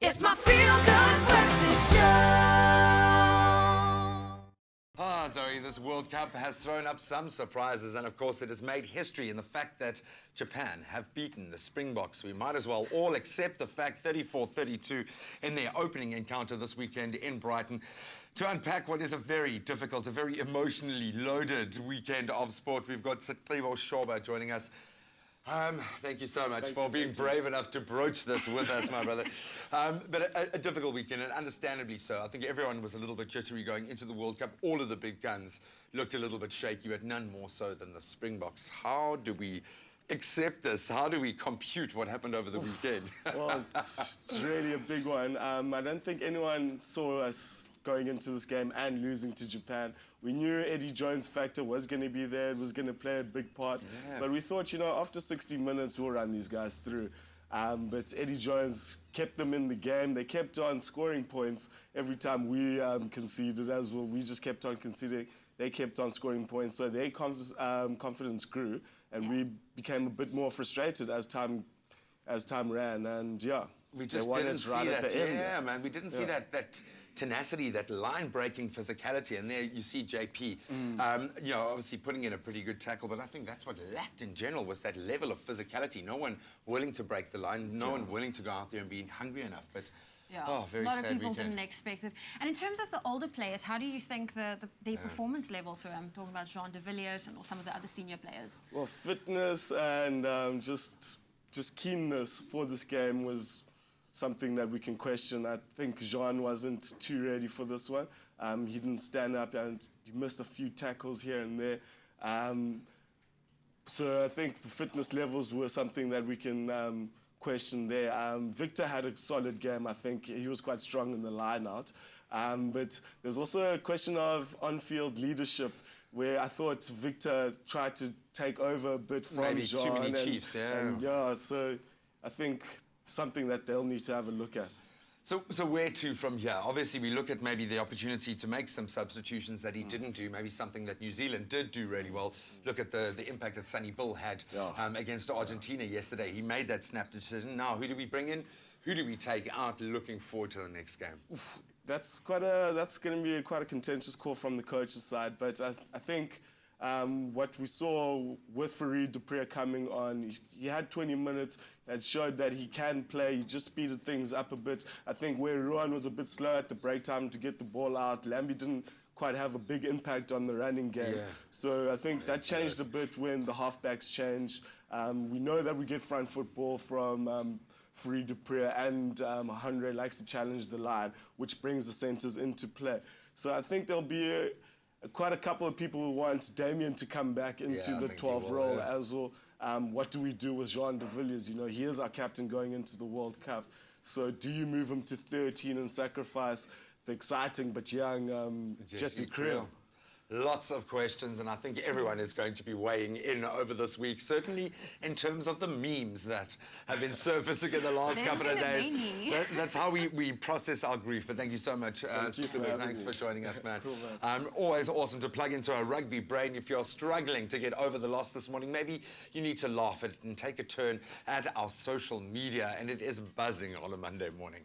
It's my feel-good breakfast show. Zoe, this World Cup has thrown up some surprises, and of course it has made history in the fact that Japan have beaten the Springboks. We might as well all accept the fact 34-32 in their opening encounter this weekend in Brighton. To unpack what is a very difficult, a very emotionally loaded weekend of sport, we've got Sigqibo Shoba joining us. Thank you so much for being brave enough to broach this with us, my brother. But a difficult weekend, and understandably so. I think everyone was a little bit jittery going into the World Cup. All of the big guns looked a little bit shaky, but none more so than the Springboks. How do we accept this? How do we compute what happened over the weekend? Well, it's really a big one. I don't think anyone saw us going into this game and losing to Japan. We knew Eddie Jones' factor was going to be there. It was going to play a big part. Yeah. But we thought, after 60 minutes, we'll run these guys through. But Eddie Jones kept them in the game. They kept on scoring points every time we conceded as well. We just kept on conceding. They kept on scoring points. So their confidence grew, and we became a bit more frustrated as time ran. And yeah, we just didn't see that. Yeah, man, we didn't see that tenacity, that line-breaking physicality. And there you see JP, obviously putting in a pretty good tackle. But I think that's what lacked in general, was that level of phicality. No one willing to break the line, no one willing to go out there and be hungry enough. But yeah, very a lot sad of people weekend. didn't expect it. And in terms of the older players, how do you think their performance levels were? I'm talking about Jean de Villiers and some of the other senior players. Well, fitness and just keenness for this game was something that we can question. I think Jean wasn't too ready for this one. He didn't stand up and he missed a few tackles here and there. So I think the fitness levels were something that we can question there. Victor had a solid game. I think he was quite strong in the line-out. But there's also a question of on-field leadership, where I thought Victor tried to take over a bit from maybe Jean. Too many chiefs, so I think something that they'll need to have a look at. So where to from here? Obviously, we look at maybe the opportunity to make some substitutions that he didn't do, maybe something that New Zealand did do really well. Look at the impact that Sonny Bill had against Argentina yesterday. He made that snap decision. Now, who do we bring in? Who do we take out? Looking forward to the next game. That's going to be quite a contentious call from the coach's side, but I think what we saw with Farid Dupree coming on, he had 20 minutes that showed that he can play. He just speeded things up a bit. I think where Ruan was a bit slow at the break time to get the ball out, Lambie didn't quite have a big impact on the running game. Yeah. So I think that changed a bit when the halfbacks changed. We know that we get front foot ball from Farid Dupree, and Henry likes to challenge the line, which brings the centres into play. So I think there'll be quite a couple of people who want Damien to come back into the 12 role as well. What do we do with Jean de Villiers? He is our captain going into the World Cup. So do you move him to 13 and sacrifice the exciting but young Jesse Kriel? Lots of questions, and I think everyone is going to be weighing in over this week, certainly in terms of the memes that have been surfacing in the last couple of days. That's how we process our grief. But thank you so much, thanks for joining us, man. Cool, man. Always awesome to plug into our rugby brain. If you're struggling to get over the loss this morning, maybe you need to laugh at it and take a turn at our social media, and it is buzzing on a Monday morning.